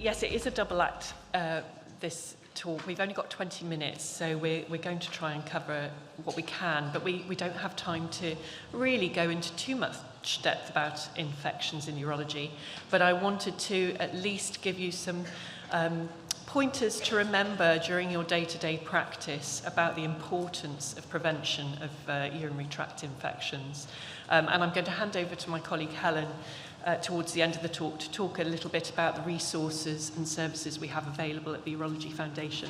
Yes, it is a double act, this talk. We've only got 20 minutes, so we're going to try and cover what we can, but we don't have time to really go into too much depth about infections in urology. But I wanted to at least give you some pointers to remember during your day-to-day practice about the importance of prevention of urinary tract infections. And I'm going to hand over to my colleague Helen towards the end of the talk to talk a little bit about the resources and services we have available at the Urology Foundation.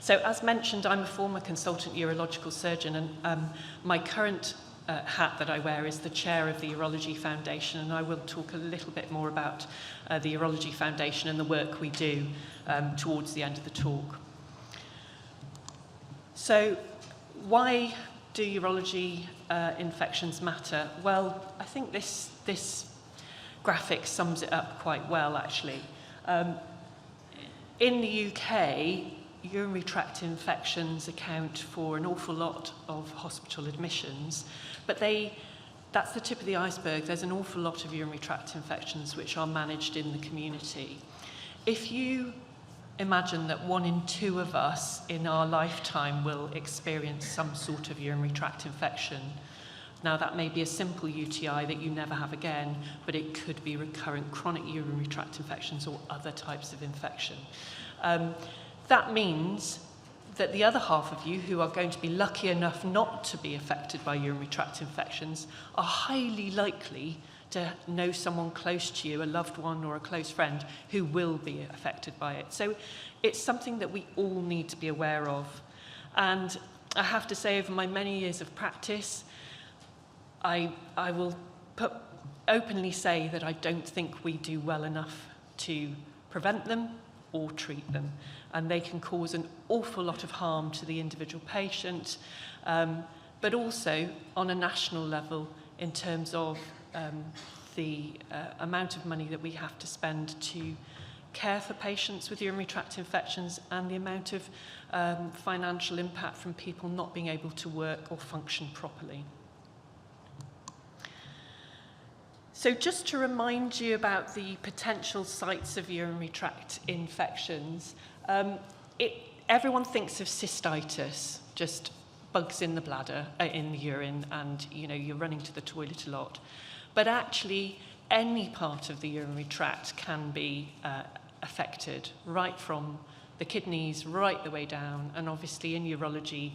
So as mentioned, I'm a former consultant urological surgeon, and my current hat that I wear is the chair of the Urology Foundation, and I will talk a little bit more about the Urology Foundation and the work we do towards the end of the talk. So why do urology infections matter? Well, I think this graphic sums it up quite well, actually. In the UK, urinary tract infections account for an awful lot of hospital admissions, but that's the tip of the iceberg. There's an awful lot of urinary tract infections which are managed in the community. If you imagine that 1 in 2 of us in our lifetime will experience some sort of urinary tract infection. Now, that may be a simple UTI that you never have again, but it could be recurrent chronic urinary tract infections or other types of infection. That means that the other half of you, who are going to be lucky enough not to be affected by urinary tract infections, are highly likely to know someone close to you, a loved one or a close friend, who will be affected by it. So it's something that we all need to be aware of. And I have to say, over my many years of practice, I will openly say that I don't think we do well enough to prevent them or treat them. And they can cause an awful lot of harm to the individual patient, but also on a national level in terms of the amount of money that we have to spend to care for patients with urinary tract infections and the amount of financial impact from people not being able to work or function properly. So just to remind you about the potential sites of urinary tract infections, everyone thinks of cystitis, just bugs in the bladder, in the urine, and you're running to the toilet a lot. But actually, any part of the urinary tract can be affected, right from the kidneys right the way down. And obviously in urology,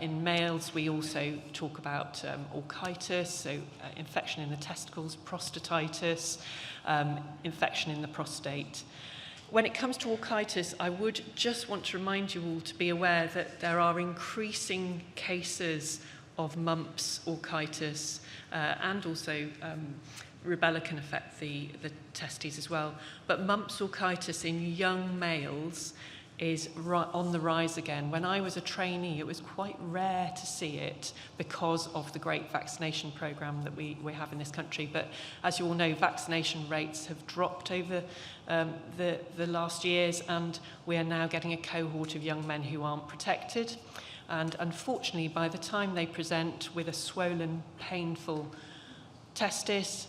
in males, we also talk about orchitis, so infection in the testicles, prostatitis, infection in the prostate. When it comes to orchitis, I would just want to remind you all to be aware that there are increasing cases of mumps orchitis, and also rubella can affect the testes as well. But mumps orchitis in young males is on the rise again. When I was a trainee, it was quite rare to see it because of the great vaccination programme that we have in this country. But as you all know, vaccination rates have dropped over the last years, and we are now getting a cohort of young men who aren't protected. And unfortunately, by the time they present with a swollen, painful testis,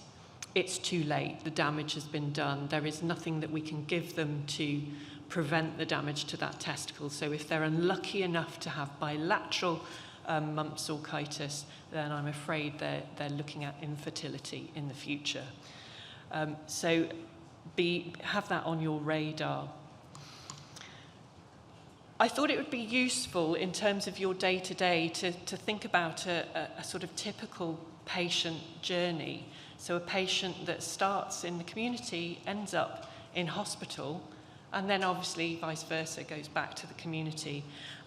it's too late. The damage has been done. There is nothing that we can give them to prevent the damage to that testicle. So if they're unlucky enough to have bilateral mumps orchitis, then I'm afraid they're looking at infertility in the future. So have that on your radar. I thought it would be useful in terms of your day-to-day to think about a sort of typical patient journey. So a patient that starts in the community ends up in hospital, and then obviously vice versa goes back to the community,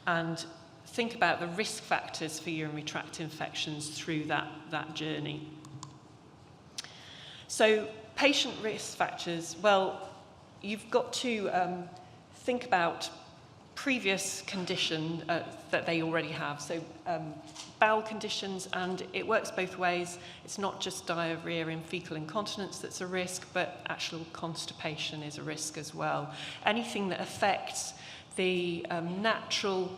and think about the risk factors for urinary tract infections through that journey. So patient risk factors, well, you've got to think about previous condition that they already have. So bowel conditions, and it works both ways. It's not just diarrhea and fecal incontinence that's a risk, but actual constipation is a risk as well. Anything that affects the natural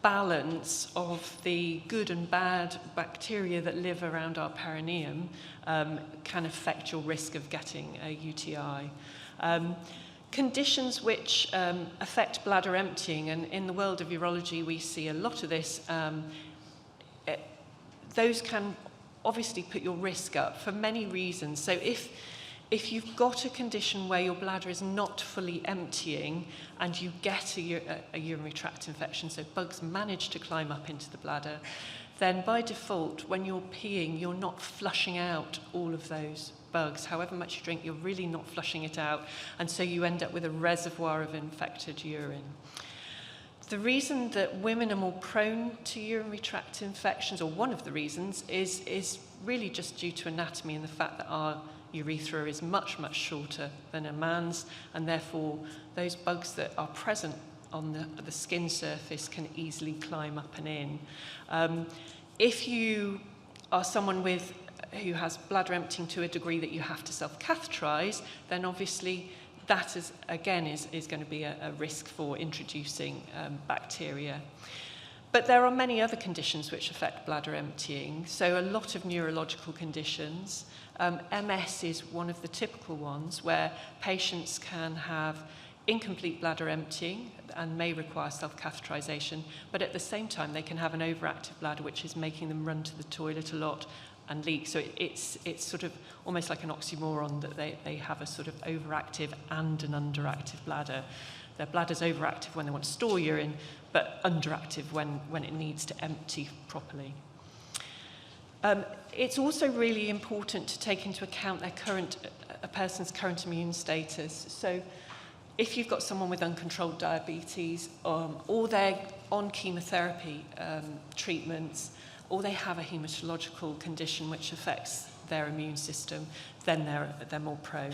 balance of the good and bad bacteria that live around our perineum can affect your risk of getting a UTI. Conditions which affect bladder emptying, and in the world of urology we see a lot of this, those can obviously put your risk up for many reasons. So if you've got a condition where your bladder is not fully emptying and you get a urinary tract infection, so bugs manage to climb up into the bladder, then by default, when you're peeing, you're not flushing out all of those bugs. However much you drink, you're really not flushing it out, and so you end up with a reservoir of infected urine. The reason that women are more prone to urinary tract infections, or one of the reasons, is really just due to anatomy and the fact that our urethra is much, much shorter than a man's, and therefore those bugs that are present on the skin surface can easily climb up and in. If you are someone who has bladder emptying to a degree that you have to self-catheterize, then obviously that is going to be a risk for introducing bacteria. But there are many other conditions which affect bladder emptying, so a lot of neurological conditions. MS is one of the typical ones where patients can have incomplete bladder emptying and may require self-catheterization, but at the same time they can have an overactive bladder which is making them run to the toilet a lot and leak. So it's sort of almost like an oxymoron that they have a sort of overactive and an underactive bladder. Their bladder's overactive when they want to store urine, but underactive when it needs to empty properly. It's also really important to take into account a person's current immune status. So if you've got someone with uncontrolled diabetes, or they're on chemotherapy treatments, or they have a hematological condition which affects their immune system, then they're more prone.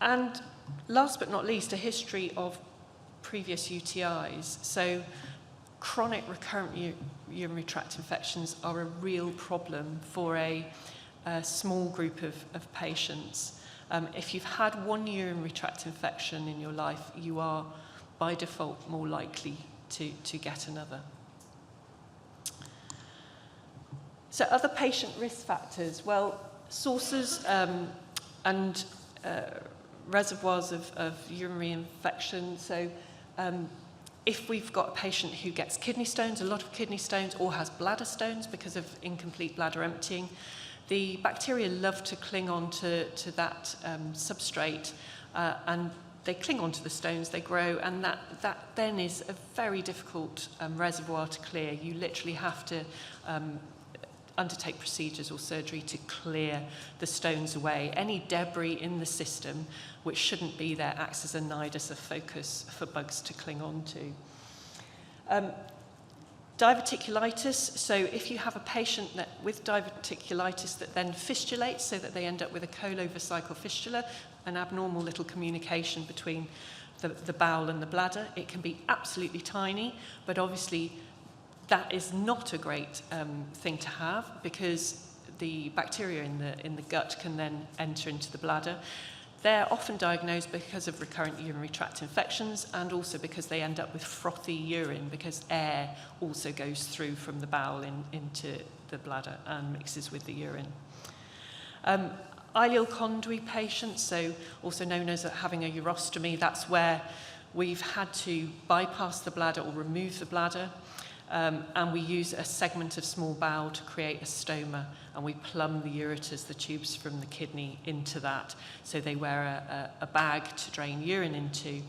And last but not least, a history of previous UTIs. So chronic recurrent urinary tract infections are a real problem for a small group of patients. If you've had one urinary tract infection in your life, you are by default more likely to get another. So other patient risk factors, well, sources and reservoirs of urinary infection. So if we've got a patient who gets kidney stones, a lot of kidney stones, or has bladder stones because of incomplete bladder emptying, the bacteria love to cling on to that substrate, and they cling onto the stones, they grow, and that then is a very difficult reservoir to clear. You literally have to undertake procedures or surgery to clear the stones away. Any debris in the system which shouldn't be there acts as a nidus, a focus for bugs to cling on to. Diverticulitis, so if you have a patient with diverticulitis that then fistulates so that they end up with a colovesical fistula, an abnormal little communication between the bowel and the bladder, it can be absolutely tiny, but obviously that is not a great thing to have because the bacteria in the gut can then enter into the bladder. They're often diagnosed because of recurrent urinary tract infections and also because they end up with frothy urine because air also goes through from the bowel into the bladder and mixes with the urine. Ileal conduit patients, so also known as having a urostomy, that's where we've had to bypass the bladder or remove the bladder. And we use a segment of small bowel to create a stoma, and we plumb the ureters, the tubes from the kidney, into that. So they wear a bag to drain urine into.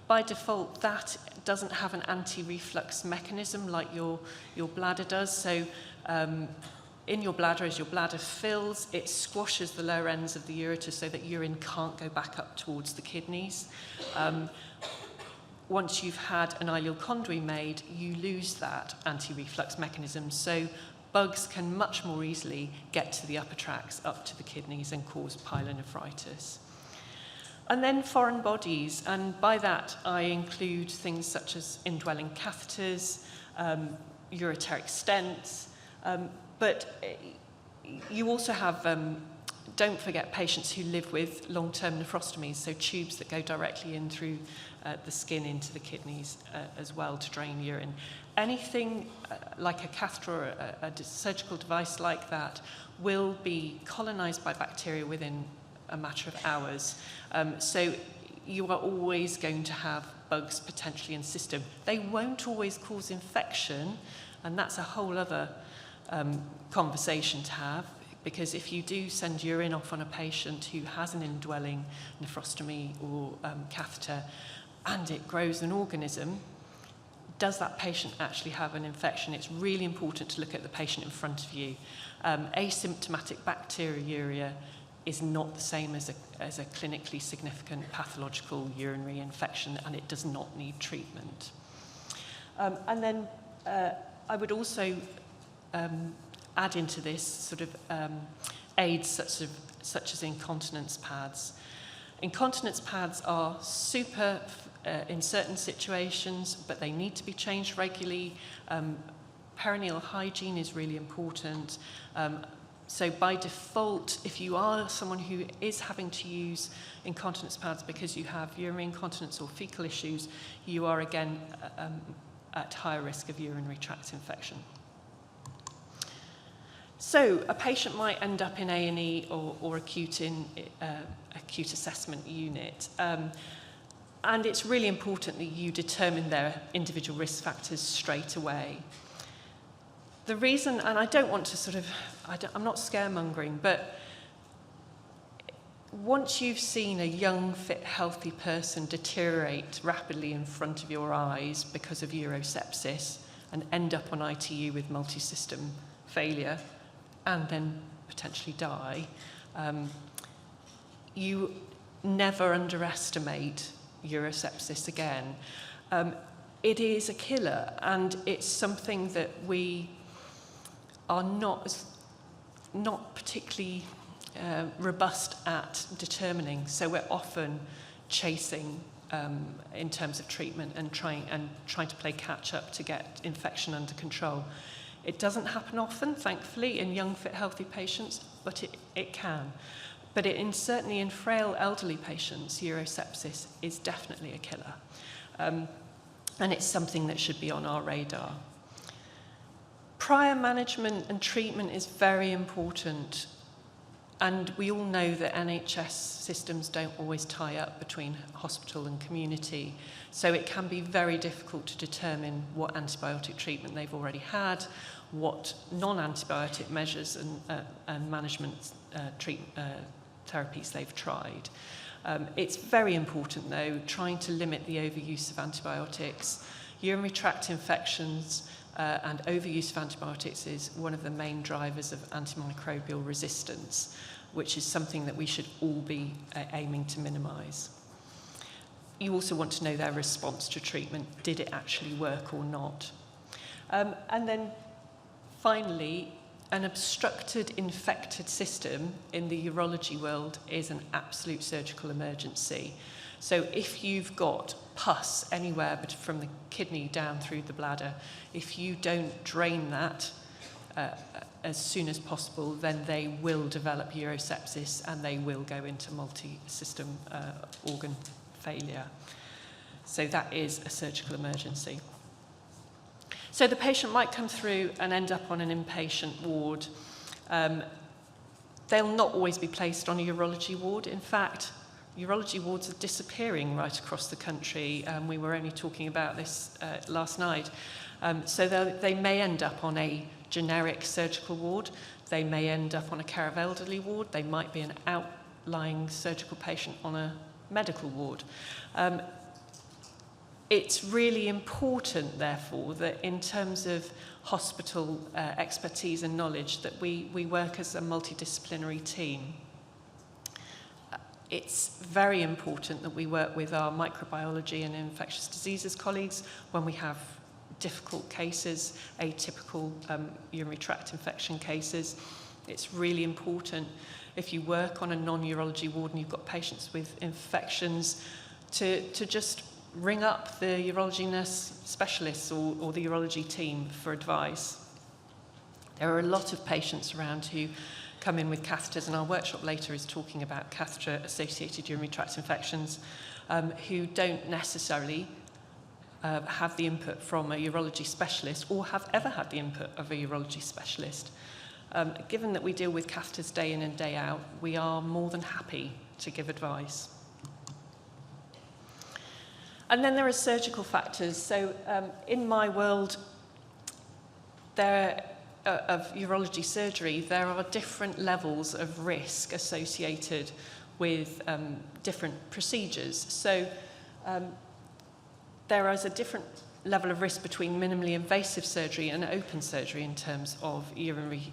By default, that doesn't have an anti-reflux mechanism like your bladder does. So in your bladder, as your bladder fills, it squashes the lower ends of the ureter so that urine can't go back up towards the kidneys. Once you've had an ileal conduit made, you lose that anti-reflux mechanism, so bugs can much more easily get to the upper tracts, up to the kidneys, and cause pyelonephritis. And then foreign bodies, and by that I include things such as indwelling catheters, ureteric stents, but you also have, don't forget, patients who live with long-term nephrostomies, so tubes that go directly in through the skin into the kidneys as well to drain urine. Anything like a catheter or a surgical device like that will be colonized by bacteria within a matter of hours. So you are always going to have bugs potentially in the system. They won't always cause infection, and that's a whole other conversation to have, because if you do send urine off on a patient who has an indwelling nephrostomy or catheter and it grows an organism, does that patient actually have an infection? It's really important to look at the patient in front of you. Asymptomatic bacteriuria is not the same as a clinically significant pathological urinary infection, and it does not need treatment. And then I would also add into this sort of aids such as incontinence pads. Incontinence pads are super in certain situations, but they need to be changed regularly. Perineal hygiene is really important. So by default, if you are someone who is having to use incontinence pads because you have urinary incontinence or fecal issues, you are again at higher risk of urinary tract infection. So a patient might end up in A&E or acute assessment unit. And it's really important that you determine their individual risk factors straight away. The reason, and I don't want to sort of, I'm not scaremongering, but once you've seen a young, fit, healthy person deteriorate rapidly in front of your eyes because of urosepsis and end up on ITU with multi-system failure and then potentially die, you never underestimate urosepsis again. It is a killer, and it's something that we are not particularly robust at determining. So we're often chasing in terms of treatment and trying to play catch up to get infection under control. It doesn't happen often, thankfully, in young, fit, healthy patients, but it can. But certainly in frail elderly patients, urosepsis is definitely a killer. And it's something that should be on our radar. Prior management and treatment is very important. And we all know that NHS systems don't always tie up between hospital and community. So it can be very difficult to determine what antibiotic treatment they've already had, what non-antibiotic measures and management therapies they've tried. It's very important, though, trying to limit the overuse of antibiotics. Urinary tract infections and overuse of antibiotics is one of the main drivers of antimicrobial resistance, which is something that we should all be aiming to minimise. You also want to know their response to treatment. Did it actually work or not? And then finally, an obstructed, infected system in the urology world is an absolute surgical emergency. So if you've got pus anywhere but from the kidney down through the bladder, if you don't drain that as soon as possible, then they will develop urosepsis and they will go into multi-system organ failure. So that is a surgical emergency. So the patient might come through and end up on an inpatient ward. They'll not always be placed on a urology ward. In fact, urology wards are disappearing right across the country. We were only talking about this last night. So they may end up on a generic surgical ward. They may end up on a care of elderly ward. They might be an outlying surgical patient on a medical ward. It's really important, therefore, that in terms of hospital expertise and knowledge, that we work as a multidisciplinary team. It's very important that we work with our microbiology and infectious diseases colleagues when we have difficult cases, atypical urinary tract infection cases. It's really important if you work on a non-urology ward and you've got patients with infections to just ring up the urology nurse specialists or the urology team for advice. There are a lot of patients around who come in with catheters, and our workshop later is talking about catheter-associated urinary tract infections, who don't necessarily have the input from a urology specialist or have ever had the input of a urology specialist. Given that we deal with catheters day in and day out, we are more than happy to give advice. And then there are surgical factors. So in my world of urology surgery, there are different levels of risk associated with different procedures. So there is a different level of risk between minimally invasive surgery and open surgery in terms of urinary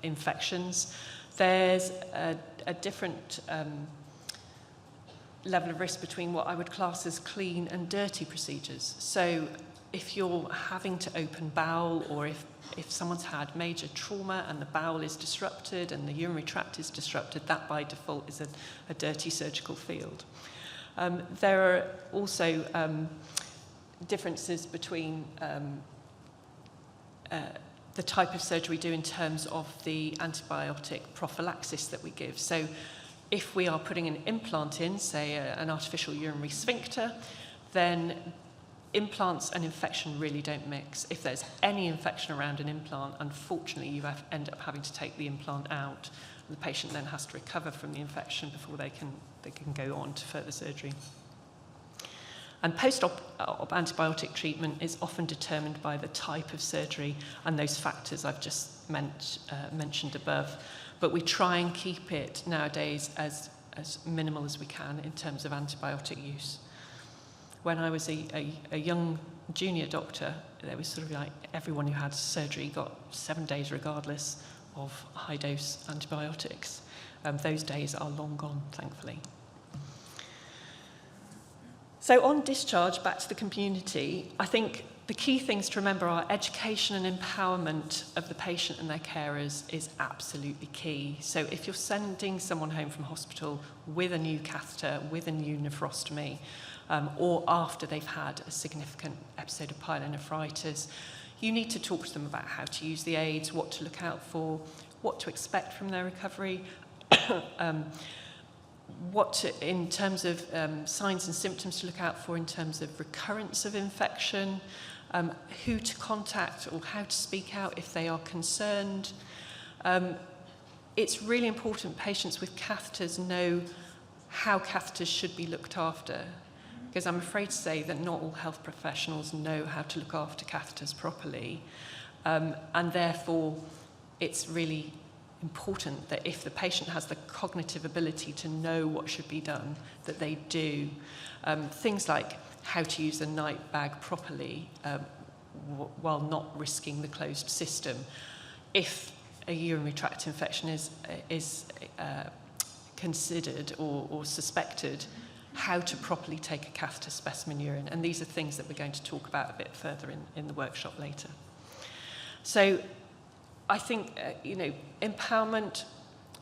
infections. There's a different level of risk between what I would class as clean and dirty procedures. So if you're having to open bowel, or if someone's had major trauma and the bowel is disrupted and the urinary tract is disrupted, that by default is a dirty surgical field. There are also differences between the type of surgery we do in terms of the antibiotic prophylaxis that we give. So if we are putting an implant in, say an artificial urinary sphincter, then implants and infection really don't mix. If there's any infection around an implant, unfortunately you end up having to take the implant out. The patient then has to recover from the infection before they can go on to further surgery. And post-op antibiotic treatment is often determined by the type of surgery and those factors I've just mentioned above. But we try and keep it nowadays as minimal as we can in terms of antibiotic use. When I was a young junior doctor, there was sort of like everyone who had surgery got 7 days regardless of high-dose antibiotics. Those days are long gone, thankfully. So on discharge, back to the community, I think the key things to remember are education and empowerment of the patient and their carers is absolutely key. So if you're sending someone home from hospital with a new catheter, with a new nephrostomy, or after they've had a significant episode of pyelonephritis, you need to talk to them about how to use the aids, what to look out for, what to expect from their recovery, in terms of signs and symptoms to look out for in terms of recurrence of infection, who to contact or how to speak out if they are concerned. It's really important patients with catheters know how catheters should be looked after, because I'm afraid to say that not all health professionals know how to look after catheters properly, and therefore it's really important that if the patient has the cognitive ability to know what should be done, that they do. Things like how to use a night bag properly while not risking the closed system. If a urinary tract infection is considered or suspected, how to properly take a catheter specimen urine. And these are things that we're going to talk about a bit further in the workshop later. So I think, empowerment,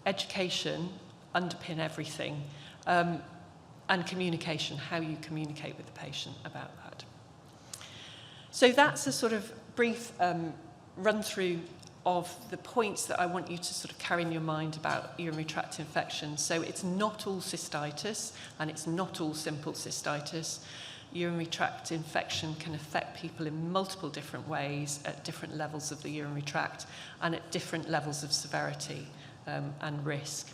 education underpin everything, and communication, how you communicate with the patient about that. So that's a sort of brief run-through of the points that I want you to sort of carry in your mind about urinary tract infections. So it's not all cystitis, and it's not all simple cystitis. Urinary tract infection can affect people in multiple different ways at different levels of the urinary tract and at different levels of severity and risk.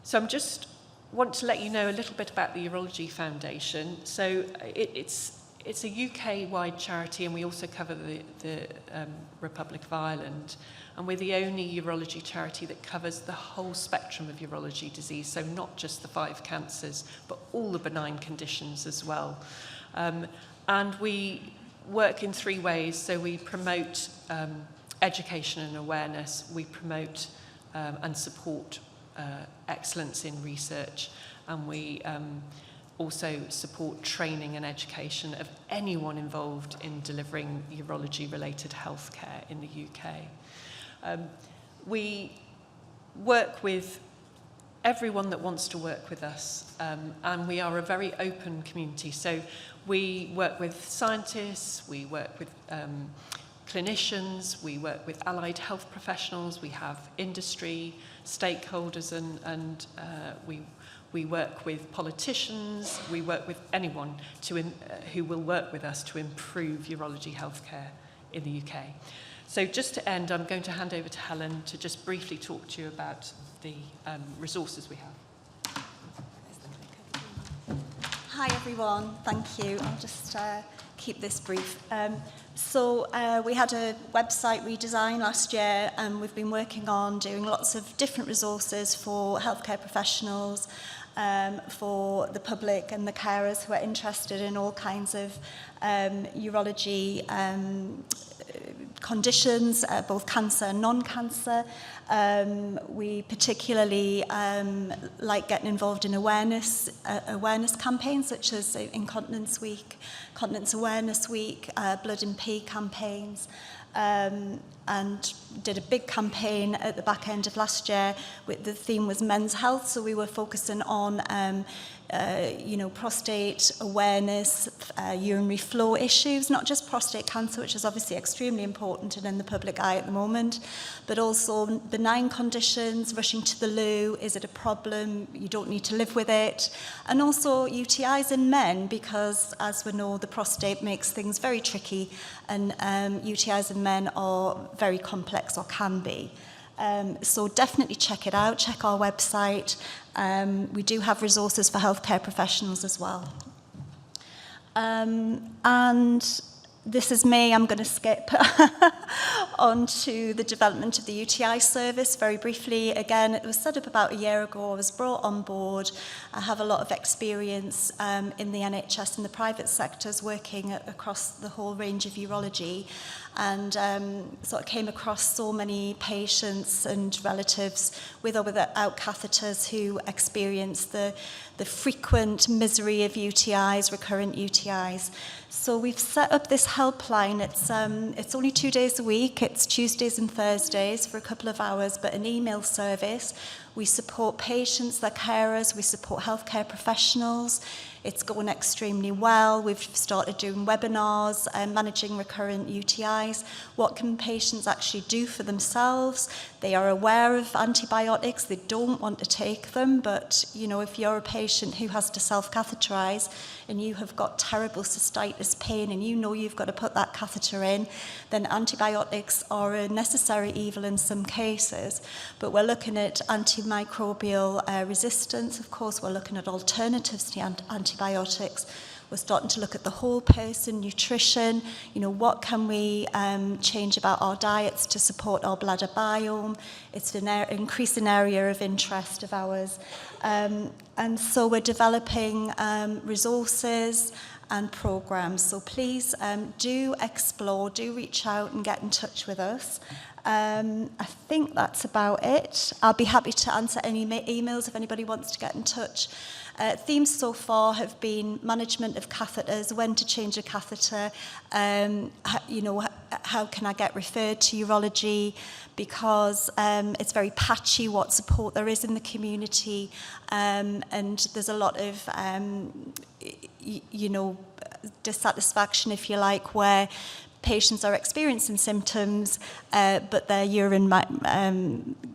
So I just want to let you know a little bit about the Urology Foundation. So it's a UK-wide charity, and we also cover the Republic of Ireland. And we're the only urology charity that covers the whole spectrum of urology disease, so not just the 5 cancers, but all the benign conditions as well. And we work in 3 ways. So we promote education and awareness, we promote and support excellence in research, and we also support training and education of anyone involved in delivering urology-related healthcare in the UK. We work with everyone that wants to work with us, and we are a very open community. So we work with scientists, we work with clinicians, we work with allied health professionals, we have industry stakeholders, and we work with politicians, we work with anyone who will work with us to improve urology healthcare in the UK. So just to end, I'm going to hand over to Helen to just briefly talk to you about the resources we have. Hi everyone, thank you. I'll just keep this brief. We had a website redesign last year, and we've been working on doing lots of different resources for healthcare professionals, for the public and the carers who are interested in all kinds of urology conditions, both cancer and non-cancer. We particularly like getting involved in awareness campaigns such as Incontinence Week, Continence Awareness Week, Blood and Pee campaigns, and did a big campaign at the back end of last year. The theme was men's health, so we were focusing on prostate awareness, urinary flow issues, not just prostate cancer, which is obviously extremely important and in the public eye at the moment, but also benign conditions, rushing to the loo, is it a problem, you don't need to live with it, and also UTIs in men, because as we know, the prostate makes things very tricky, and UTIs in men are very complex, or can be. So definitely check it out, check our website. We do have resources for healthcare professionals as well. And this is me, I'm going to skip on to the development of the UTI service very briefly. Again, it was set up about a year ago, I was brought on board. I have a lot of experience in the NHS and the private sectors, working across the whole range of urology, and sort of came across so many patients and relatives with or without catheters who experience the frequent misery of UTIs, recurrent UTIs. So we've set up this helpline. It's only 2 days a week. It's Tuesdays and Thursdays for a couple of hours, but an email service. We support patients, their carers, we support healthcare professionals. It's going extremely well. We've started doing webinars managing recurrent UTIs. What can patients actually do for themselves? They are aware of antibiotics. They don't want to take them, but if you're a patient who has to self-catheterize and you have got terrible cystitis pain and you've got to put that catheter in, then antibiotics are a necessary evil in some cases. But we're looking at antimicrobial resistance. Of course, we're looking at alternatives to antibiotics. We're starting to look at the whole person, nutrition, what can we change about our diets to support our bladder biome. It's an increasing area of interest of ours. And so we're developing resources and programs. So please do explore, do reach out and get in touch with us. I think that's about it. I'll be happy to answer any emails if anybody wants to get in touch. Themes so far have been management of catheters, when to change a catheter, how can I get referred to urology, because it's very patchy what support there is in the community, and there's a lot of dissatisfaction, if you like, where patients are experiencing symptoms, but their urine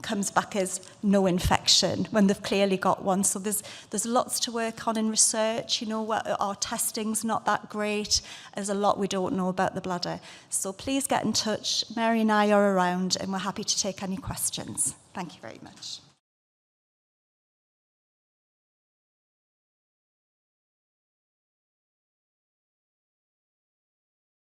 comes back as no infection when they've clearly got one. So there's lots to work on in research. Our testing's not that great. There's a lot we don't know about the bladder. So please get in touch. Mary and I are around, and we're happy to take any questions. Thank you very much.